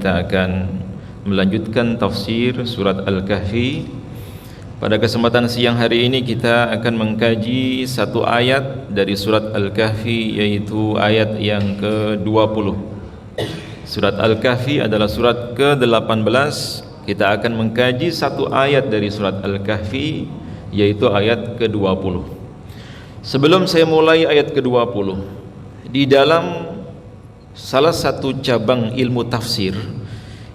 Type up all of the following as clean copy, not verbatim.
Kita akan melanjutkan tafsir surat Al-Kahfi. Pada kesempatan siang hari ini kita akan mengkaji satu ayat dari surat Al-Kahfi, yaitu ayat yang ke-20. Surat Al-Kahfi adalah surat ke-18. Kita akan mengkaji satu ayat dari surat Al-Kahfi, yaitu ayat ke-20. Sebelum saya mulai ayat ke-20, di dalam salah satu cabang ilmu tafsir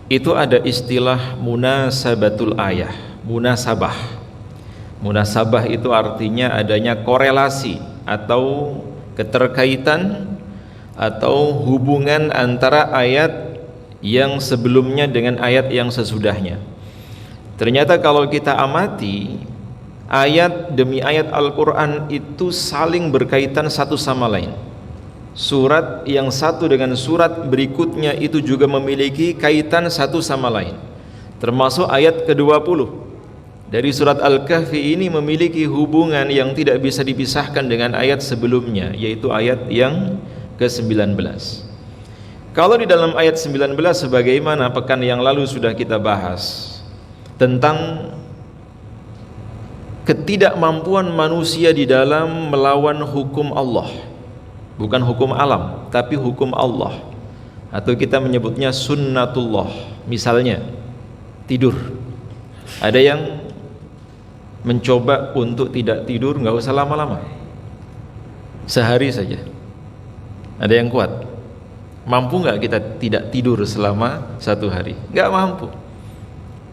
itu ada istilah munasabatul ayah, munasabah. Munasabah itu artinya adanya korelasi atau keterkaitan atau hubungan antara ayat yang sebelumnya dengan ayat yang sesudahnya. Ternyata kalau kita amati, ayat demi ayat Al-Quran itu saling berkaitan satu sama lain. Surat yang satu dengan surat berikutnya itu juga memiliki kaitan satu sama lain. Termasuk ayat ke-20 dari surat Al-Kahfi ini memiliki hubungan yang tidak bisa dipisahkan dengan ayat sebelumnya, yaitu ayat yang ke-19. Kalau di dalam ayat 19, sebagaimana pekan yang lalu sudah kita bahas tentang ketidakmampuan manusia di dalam melawan hukum Allah, bukan hukum alam, tapi hukum Allah, atau kita menyebutnya sunnatullah. Misalnya tidur, ada yang mencoba untuk tidak tidur, nggak usah lama-lama, sehari saja. Ada yang kuat. Mampu nggak kita tidak tidur selama satu hari? Nggak mampu.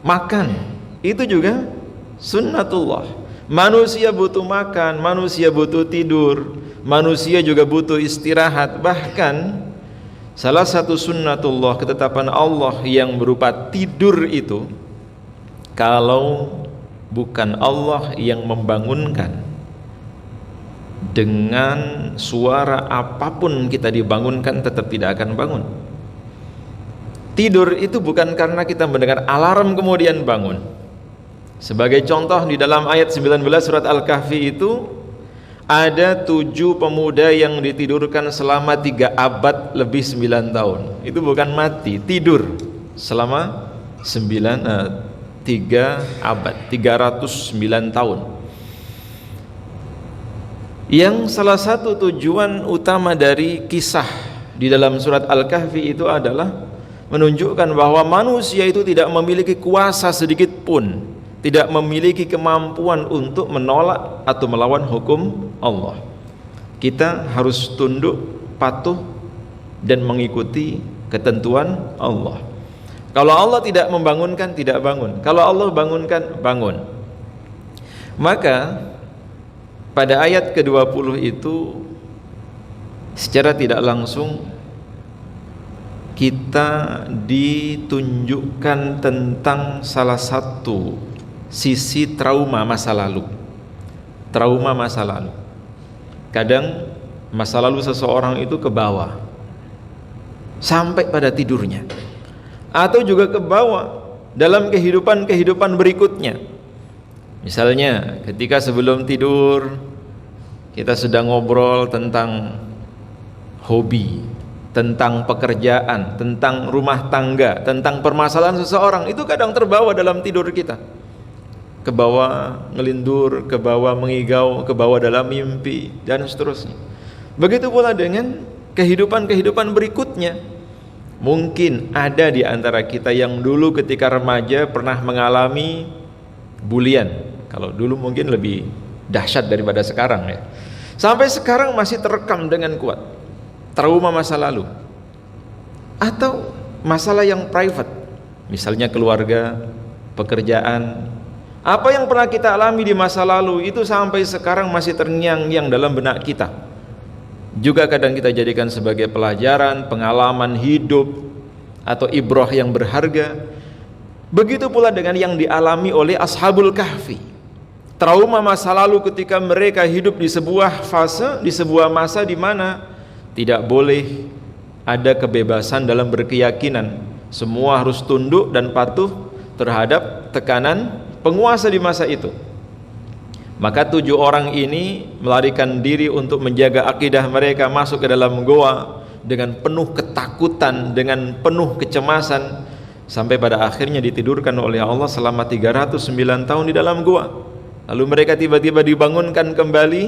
Makan, itu juga sunnatullah. Manusia butuh makan, manusia butuh tidur, manusia juga butuh istirahat. Bahkan salah satu sunnatullah, ketetapan Allah yang berupa tidur itu, kalau bukan Allah yang membangunkan, dengan suara apapun kita dibangunkan tetap tidak akan bangun. Tidur itu bukan karena kita mendengar alarm kemudian bangun. Sebagai contoh, di dalam ayat 19 surat Al-Kahfi itu ada 7 pemuda yang ditidurkan selama 3 abad lebih 9 tahun. Itu bukan mati, tidur selama 3 abad, 309 tahun. Yang salah satu tujuan utama dari kisah di dalam surat Al-Kahfi itu adalah menunjukkan bahwa manusia itu tidak memiliki kuasa sedikit pun, tidak memiliki kemampuan untuk menolak atau melawan hukum Allah. Kita harus tunduk, patuh, dan mengikuti ketentuan Allah. Kalau Allah tidak membangunkan, tidak bangun. Kalau Allah bangunkan, bangun. Maka pada ayat ke-20 itu secara tidak langsung kita ditunjukkan tentang salah satu sisi trauma masa lalu. Trauma masa lalu. Kadang masa lalu seseorang itu ke bawah sampai pada tidurnya, atau juga ke bawah dalam kehidupan berikutnya. Misalnya ketika sebelum tidur kita sedang ngobrol tentang hobi, tentang pekerjaan, tentang rumah tangga, tentang permasalahan seseorang, itu kadang terbawa dalam tidur kita, ke bawah ngelindur, ke bawah mengigau, ke bawah dalam mimpi, dan seterusnya. Begitu pula dengan kehidupan berikutnya. Mungkin ada di antara kita yang dulu ketika remaja pernah mengalami bulian. Kalau dulu mungkin lebih dahsyat daripada sekarang ya. Sampai sekarang masih terekam dengan kuat trauma masa lalu. Atau masalah yang private, misalnya keluarga, pekerjaan. Apa yang pernah kita alami di masa lalu itu sampai sekarang masih terngiang-ngiang dalam benak kita. Juga kadang kita jadikan sebagai pelajaran, pengalaman hidup, atau ibrah yang berharga. Begitu pula dengan yang dialami oleh Ashabul Kahfi. Trauma masa lalu ketika mereka hidup di sebuah fase, di sebuah masa di mana tidak boleh ada kebebasan dalam berkeyakinan. Semua harus tunduk dan patuh terhadap tekanan penguasa di masa itu. Maka 7 orang ini melarikan diri untuk menjaga akidah mereka, masuk ke dalam goa, dengan penuh ketakutan, dengan penuh kecemasan, sampai pada akhirnya ditidurkan oleh Allah selama 309 tahun di dalam gua. Lalu mereka tiba-tiba dibangunkan kembali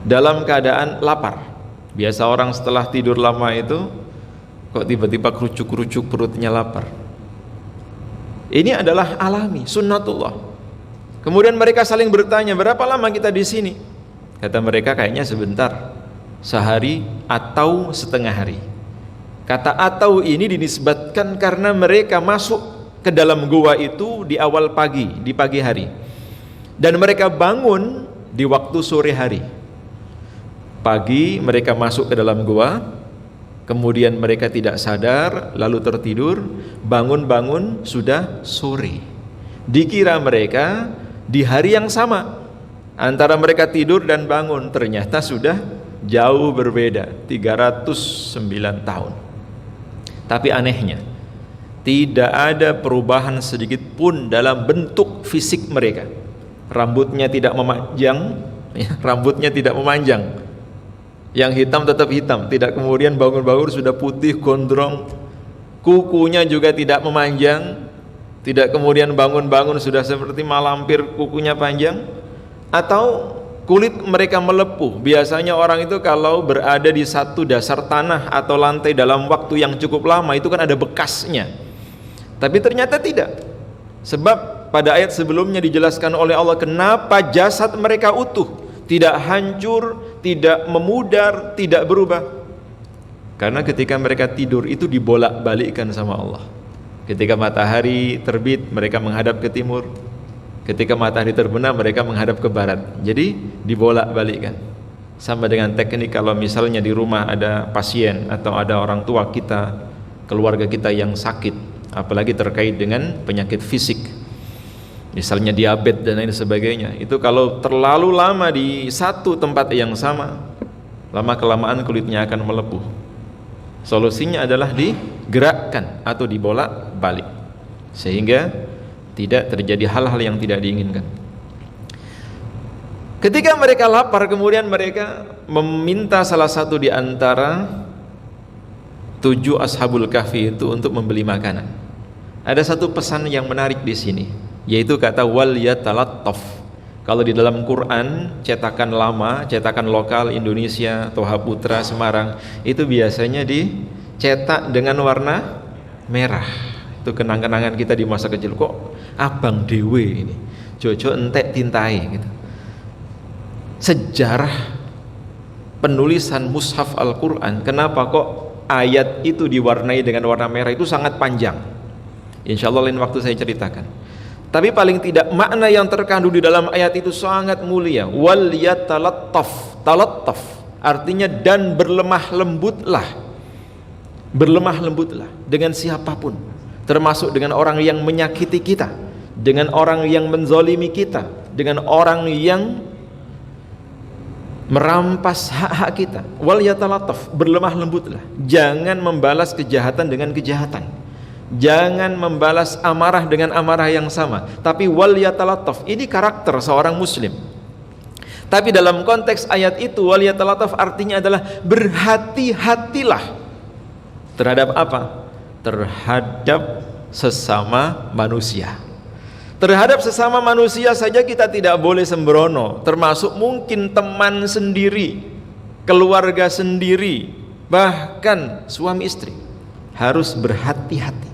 dalam keadaan lapar. Biasa orang setelah tidur lama itu kok tiba-tiba kerucuk-kerucuk perutnya lapar. Ini adalah alami, sunnatullah. Kemudian mereka saling bertanya, berapa lama kita di sini? Kata mereka, kayaknya sebentar, sehari atau setengah hari. Kata atau ini dinisbatkan karena mereka masuk ke dalam gua itu di awal pagi, di pagi hari, dan mereka bangun di waktu sore hari. Pagi mereka masuk ke dalam gua, kemudian mereka tidak sadar, lalu tertidur, bangun-bangun sudah sore. Dikira mereka di hari yang sama, antara mereka tidur dan bangun, ternyata sudah jauh berbeda, 309 tahun. Tapi anehnya, tidak ada perubahan sedikit pun dalam bentuk fisik mereka. Rambutnya tidak memanjang, rambutnya tidak memanjang. Yang hitam tetap hitam, tidak kemudian bangun-bangun sudah putih gondrong. Kukunya juga tidak memanjang, tidak kemudian bangun-bangun sudah seperti malampir kukunya panjang. Atau kulit mereka melepuh. Biasanya orang itu kalau berada di satu dasar tanah atau lantai dalam waktu yang cukup lama itu kan ada bekasnya. Tapi ternyata tidak. Sebab pada ayat sebelumnya dijelaskan oleh Allah kenapa jasad mereka utuh, tidak hancur, tidak memudar, tidak berubah. Karena ketika mereka tidur itu dibolak-balikkan sama Allah. Ketika matahari terbit mereka menghadap ke timur, ketika matahari terbenam mereka menghadap ke barat. Jadi dibolak-balikkan. Sama dengan teknik kalau misalnya di rumah ada pasien atau ada orang tua kita, keluarga kita yang sakit, apalagi terkait dengan penyakit fisik, misalnya diabetes dan lain sebagainya, itu kalau terlalu lama di satu tempat yang sama, lama-kelamaan kulitnya akan melepuh. Solusinya adalah digerakkan atau dibolak-balik sehingga tidak terjadi hal-hal yang tidak diinginkan. Ketika mereka lapar, kemudian mereka meminta salah satu di antara 7 ashabul kahfi itu untuk membeli makanan. Ada satu pesan yang menarik di sini, yaitu kata wal yatalattaf. Kalau di dalam Quran cetakan lama, cetakan lokal Indonesia, Toha Putra Semarang, itu biasanya dicetak dengan warna merah. Itu kenang-kenangan kita di masa kecil. Kok abang dewe ini jojo entek tintai gitu. Sejarah penulisan mushaf Al-Quran, kenapa kok ayat itu diwarnai dengan warna merah, itu sangat panjang. Insya Allah lain waktu saya ceritakan. Tapi paling tidak makna yang terkandung di dalam ayat itu sangat mulia. Wal yatalattaf, talattaf artinya dan berlemah lembutlah. Berlemah lembutlah dengan siapapun, termasuk dengan orang yang menyakiti kita, dengan orang yang menzolimi kita, dengan orang yang merampas hak-hak kita. Wal yatalattaf, berlemah lembutlah. Jangan membalas kejahatan dengan kejahatan. Jangan membalas amarah dengan amarah yang sama. Tapi wal yatalattaf, ini karakter seorang muslim. Tapi dalam konteks ayat itu wal yatalattaf artinya adalah berhati-hatilah. Terhadap apa? Terhadap sesama manusia. Terhadap sesama manusia saja kita tidak boleh sembrono, termasuk mungkin teman sendiri, keluarga sendiri, bahkan suami istri. Harus berhati-hati.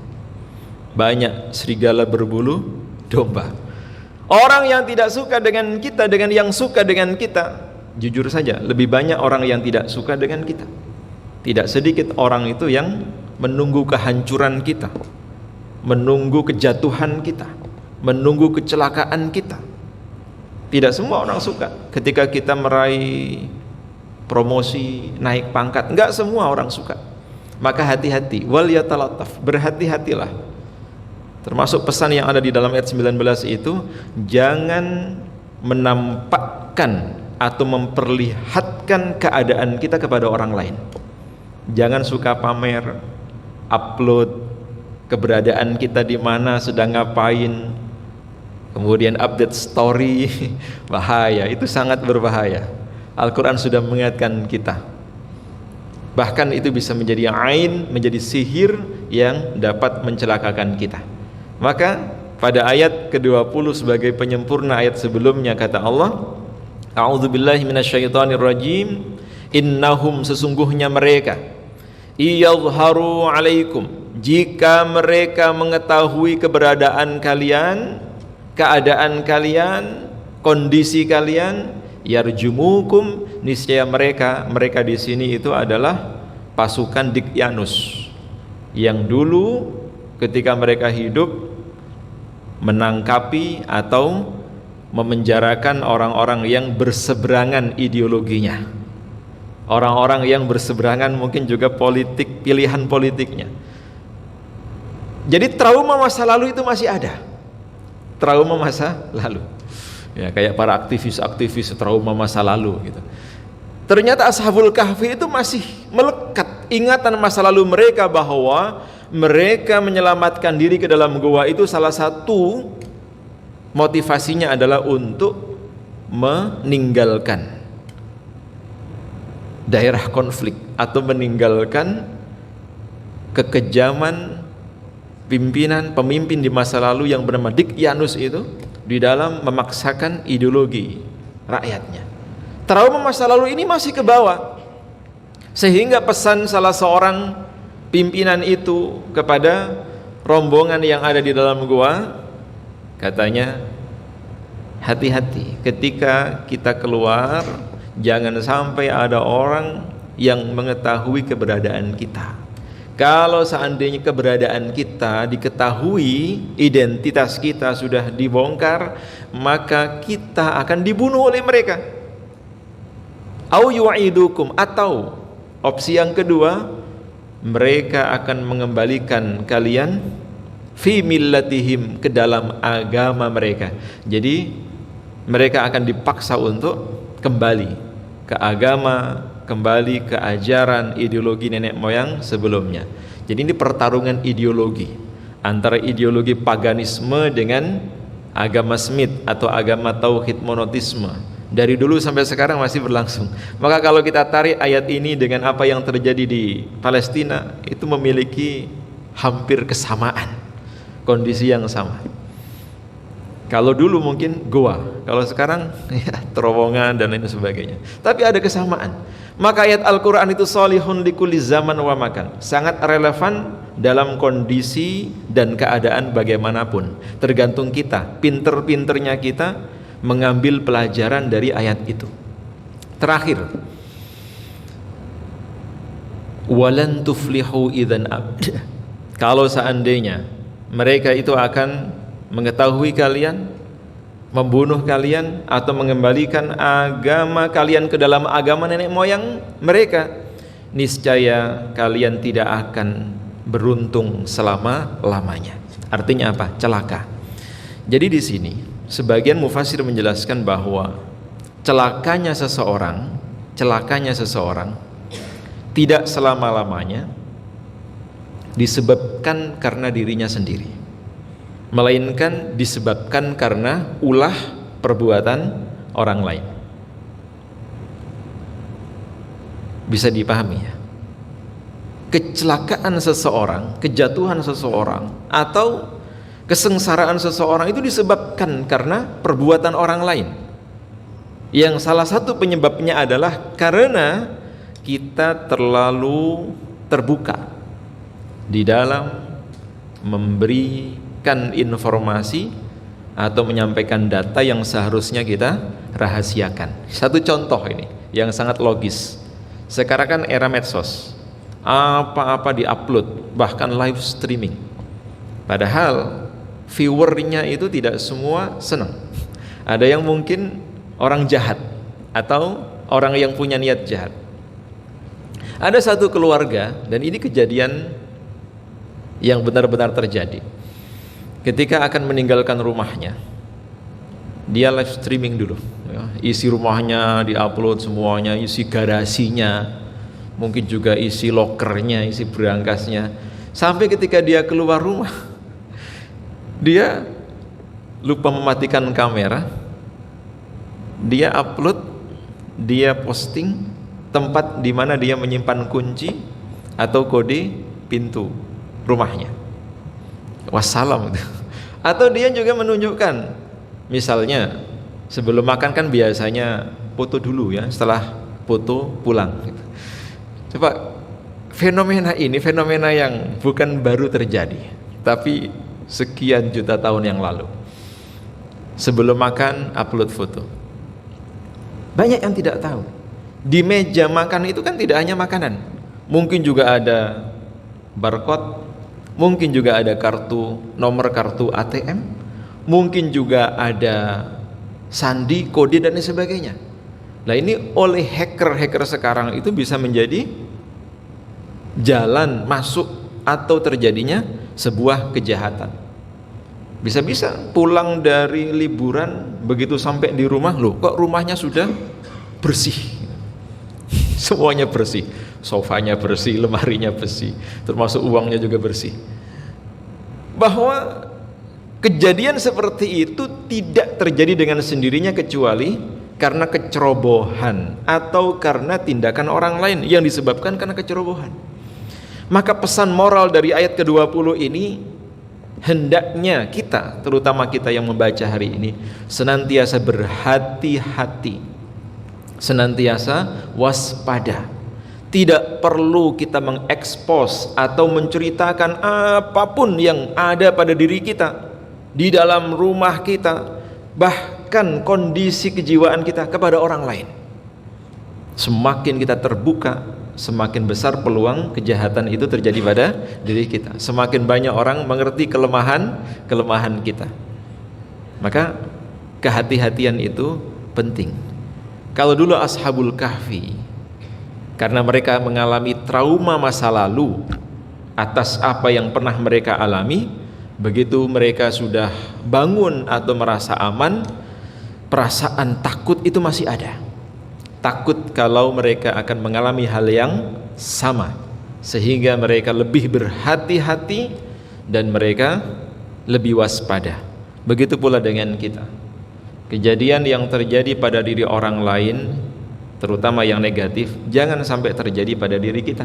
Banyak serigala berbulu domba. Orang yang tidak suka dengan kita dengan yang suka dengan kita, jujur saja lebih banyak orang yang tidak suka dengan kita. Tidak sedikit orang itu yang menunggu kehancuran kita, menunggu kejatuhan kita, menunggu kecelakaan kita. Tidak semua orang suka ketika kita meraih promosi, naik pangkat. Enggak semua orang suka. Maka hati-hati, wal yatalattaf, berhati-hatilah. Termasuk pesan yang ada di dalam ayat 19 itu, jangan menampakkan atau memperlihatkan keadaan kita kepada orang lain. Jangan suka pamer, upload keberadaan kita di mana, sedang ngapain, kemudian update story. Bahaya, itu sangat berbahaya. Al-Quran sudah mengingatkan kita. Bahkan itu bisa menjadi ain, menjadi sihir yang dapat mencelakakan kita. Maka pada ayat ke-20 sebagai penyempurna ayat sebelumnya kata Allah, A'udzubillahi minasyaitonirrajim, innahum sesungguhnya mereka, iyadharu alaikum, jika mereka mengetahui keberadaan kalian, keadaan kalian, kondisi kalian, yarjumukum, niscaya mereka di sini itu adalah pasukan Dikyanus yang dulu ketika mereka hidup menangkapi atau memenjarakan orang-orang yang berseberangan ideologinya, orang-orang yang berseberangan mungkin juga pilihan politiknya. Jadi trauma masa lalu itu masih ada, trauma masa lalu. Ya, kayak para aktivis trauma masa lalu gitu. Ternyata Ashabul Kahfi itu masih melekat ingatan masa lalu mereka, bahwa mereka menyelamatkan diri ke dalam gua itu salah satu motivasinya adalah untuk meninggalkan daerah konflik atau meninggalkan kekejaman pemimpin di masa lalu yang bernama Dikyanus itu di dalam memaksakan ideologi rakyatnya. Trauma masa lalu ini masih ke bawah, sehingga pesan salah seorang pimpinan itu kepada rombongan yang ada di dalam gua, katanya, hati-hati ketika kita keluar, jangan sampai ada orang yang mengetahui keberadaan kita. Kalau seandainya keberadaan kita diketahui, identitas kita sudah dibongkar, maka kita akan dibunuh oleh mereka. Au yu'idukum, atau opsi yang kedua, mereka akan mengembalikan kalian fi millatihim, ke dalam agama mereka. Jadi mereka akan dipaksa untuk kembali ke agama, kembali ke ajaran ideologi nenek moyang sebelumnya. Jadi ini pertarungan ideologi antara ideologi paganisme dengan agama Smith atau agama tauhid monoteisme. Dari dulu sampai sekarang masih berlangsung. Maka kalau kita tarik ayat ini dengan apa yang terjadi di Palestina, itu memiliki hampir kesamaan, kondisi yang sama. Kalau dulu mungkin goa, kalau sekarang ya terowongan dan lain sebagainya. Tapi ada kesamaan. Maka ayat Al-Quran itu solihun likulli zaman wa makan, sangat relevan dalam kondisi dan keadaan bagaimanapun. Tergantung kita, pinter-pinternya kita mengambil pelajaran dari ayat itu. Terakhir, walan tuflihu idzan abda, kalau seandainya mereka itu akan mengetahui kalian, membunuh kalian, atau mengembalikan agama kalian ke dalam agama nenek moyang mereka, niscaya kalian tidak akan beruntung selama-lamanya. Artinya apa? Celaka. Jadi di sini sebagian mufasir menjelaskan bahwa celakanya seseorang tidak selama-lamanya disebabkan karena dirinya sendiri, melainkan disebabkan karena ulah perbuatan orang lain. Bisa dipahami ya? Kecelakaan seseorang, kejatuhan seseorang, atau kesengsaraan seseorang itu disebabkan karena perbuatan orang lain, yang salah satu penyebabnya adalah karena kita terlalu terbuka di dalam memberikan informasi atau menyampaikan data yang seharusnya kita rahasiakan. Satu contoh ini yang sangat logis. Sekarang kan era medsos, apa-apa diupload, bahkan live streaming. Padahal viewernya itu tidak semua senang. Ada yang mungkin orang jahat atau orang yang punya niat jahat. Ada satu keluarga, dan ini kejadian yang benar-benar terjadi. Ketika akan meninggalkan rumahnya, dia live streaming dulu ya. Isi rumahnya diupload semuanya, isi garasinya, mungkin juga isi lokernya, isi berangkasnya. Sampai ketika dia keluar rumah, dia lupa mematikan kamera, dia upload, dia posting, tempat di mana dia menyimpan kunci atau kode pintu rumahnya. Wassalam. Atau dia juga menunjukkan, misalnya sebelum makan kan biasanya foto dulu ya, setelah foto pulang gitu. Coba fenomena ini fenomena yang bukan baru terjadi, tapi sekian juta tahun yang lalu. Sebelum makan upload foto. Banyak yang tidak tahu. Di meja makan itu kan tidak hanya makanan, mungkin juga ada barcode, mungkin juga ada nomor kartu ATM, mungkin juga ada sandi, kode dan lain sebagainya. Nah ini oleh hacker sekarang itu bisa menjadi jalan masuk atau terjadinya sebuah kejahatan. Bisa-bisa pulang dari liburan, begitu sampai di rumah, loh kok rumahnya sudah bersih, semuanya bersih, sofanya bersih, lemarinya bersih, termasuk uangnya juga bersih. Bahwa kejadian seperti itu tidak terjadi dengan sendirinya kecuali karena kecerobohan atau karena tindakan orang lain yang disebabkan karena kecerobohan. Maka pesan moral dari ayat ke-20 ini, hendaknya kita, terutama kita yang membaca hari ini, senantiasa berhati-hati, senantiasa waspada. Tidak perlu kita mengekspos atau menceritakan apapun yang ada pada diri kita, di dalam rumah kita, bahkan kondisi kejiwaan kita kepada orang lain. Semakin kita terbuka, semakin besar peluang kejahatan itu terjadi pada diri kita. Semakin banyak orang mengerti kelemahan kita. Maka kehati-hatian itu penting. Kalau dulu Ashabul Kahfi, karena mereka mengalami trauma masa lalu atas apa yang pernah mereka alami, begitu mereka sudah bangun atau merasa aman, perasaan takut itu masih ada. Takut kalau mereka akan mengalami hal yang sama, sehingga mereka lebih berhati-hati dan mereka lebih waspada. Begitu pula dengan kita. Kejadian yang terjadi pada diri orang lain, terutama yang negatif, jangan sampai terjadi pada diri kita.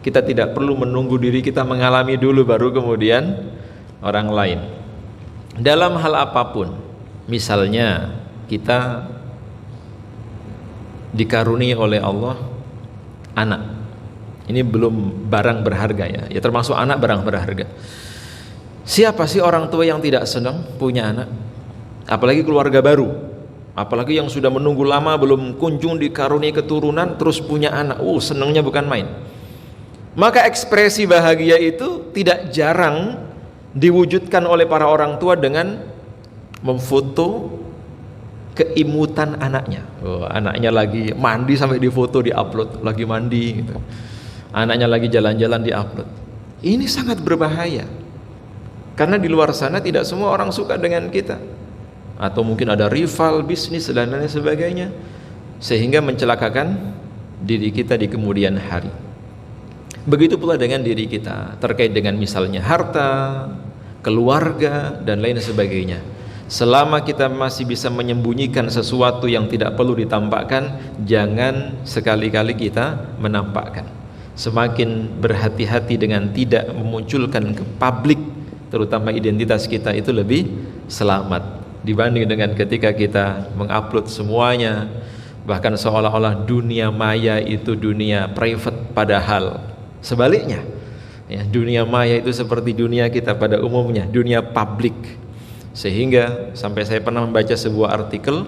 Kita tidak perlu menunggu diri kita mengalami dulu baru kemudian orang lain. Dalam hal apapun, misalnya kita dikaruniai oleh Allah anak. Ini belum barang berharga ya termasuk anak barang berharga. Siapa sih orang tua yang tidak senang punya anak? Apalagi keluarga baru, apalagi yang sudah menunggu lama belum kunjung dikaruniai keturunan terus punya anak. Senangnya bukan main. Maka ekspresi bahagia itu tidak jarang diwujudkan oleh para orang tua dengan memfoto keimutan anaknya. Anaknya lagi mandi sampai difoto, diupload, lagi mandi gitu. Anaknya lagi jalan-jalan, diupload. Ini sangat berbahaya. Karena di luar sana tidak semua orang suka dengan kita. Atau mungkin ada rival bisnis dan lain sebagainya, sehingga mencelakakan diri kita di kemudian hari. Begitu pula dengan diri kita terkait dengan misalnya harta, keluarga dan lain sebagainya. Selama kita masih bisa menyembunyikan sesuatu yang tidak perlu ditampakkan, jangan sekali-kali kita menampakkan. Semakin berhati-hati dengan tidak memunculkan ke publik, terutama identitas kita, itu lebih selamat dibanding dengan ketika kita mengupload semuanya, bahkan seolah-olah dunia maya itu dunia private, padahal sebaliknya ya, dunia maya itu seperti dunia kita pada umumnya, dunia publik. Sehingga sampai saya pernah membaca sebuah artikel,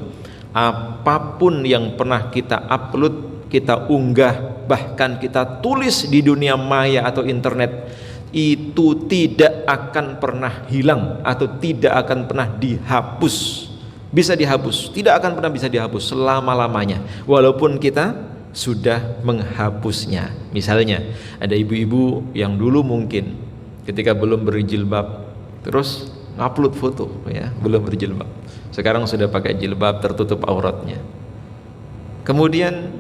apapun yang pernah kita upload, kita unggah, bahkan kita tulis di dunia maya atau internet, itu tidak akan pernah hilang atau tidak akan pernah dihapus. Bisa dihapus, tidak akan pernah bisa dihapus selama-lamanya, walaupun kita sudah menghapusnya. Misalnya ada ibu-ibu yang dulu mungkin ketika belum berjilbab terus ngupload foto ya, belum berjilbab, sekarang sudah pakai jilbab, tertutup auratnya. Kemudian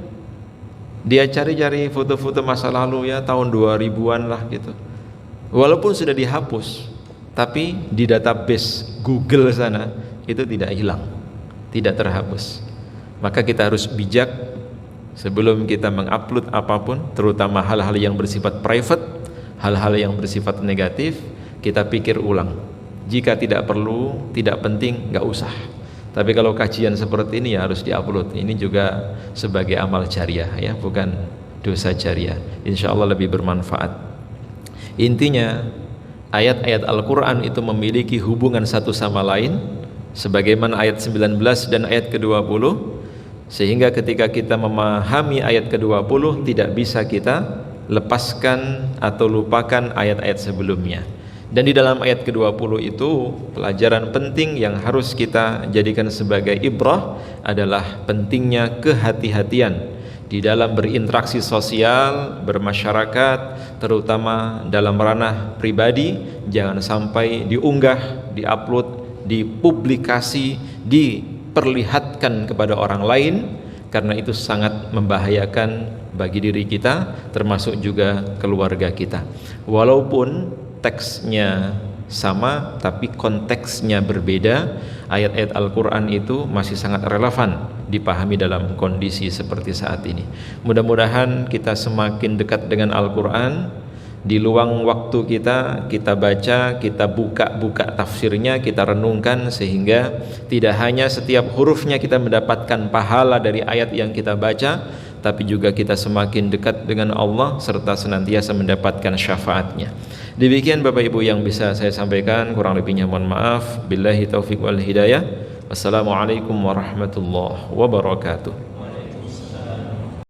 dia cari-cari foto-foto masa lalu ya, tahun 2000-an lah gitu. Walaupun sudah dihapus, tapi di database Google sana itu tidak hilang, tidak terhapus. Maka kita harus bijak sebelum kita mengupload apapun, terutama hal-hal yang bersifat private, hal-hal yang bersifat negatif, kita pikir ulang. Jika tidak perlu, tidak penting, nggak usah. Tapi kalau kajian seperti ini ya harus diupload. Ini juga sebagai amal jariah ya, bukan dosa jariah. Insya Allah lebih bermanfaat. Intinya ayat-ayat Al-Quran itu memiliki hubungan satu sama lain, sebagaimana ayat 19 dan ayat ke-20, sehingga ketika kita memahami ayat ke-20 tidak bisa kita lepaskan atau lupakan ayat-ayat sebelumnya. Dan di dalam ayat ke-20 itu pelajaran penting yang harus kita jadikan sebagai ibrah adalah pentingnya kehati-hatian di dalam berinteraksi sosial, bermasyarakat, terutama dalam ranah pribadi. Jangan sampai diunggah, diupload, dipublikasi, diperlihatkan kepada orang lain, karena itu sangat membahayakan bagi diri kita, termasuk juga keluarga kita. Walaupun teksnya sama tapi konteksnya berbeda, ayat-ayat Al-Quran itu masih sangat relevan dipahami dalam kondisi seperti saat ini. Mudah-mudahan kita semakin dekat dengan Al-Quran. Di luang waktu kita baca, kita buka tafsirnya, kita renungkan, sehingga tidak hanya setiap hurufnya kita mendapatkan pahala dari ayat yang kita baca, tapi juga kita semakin dekat dengan Allah serta senantiasa mendapatkan syafaatnya. Demikian Bapak Ibu yang bisa saya sampaikan, kurang lebihnya mohon maaf. Billahi taufiq wal hidayah. Wassalamualaikum warahmatullahi wabarakatuh.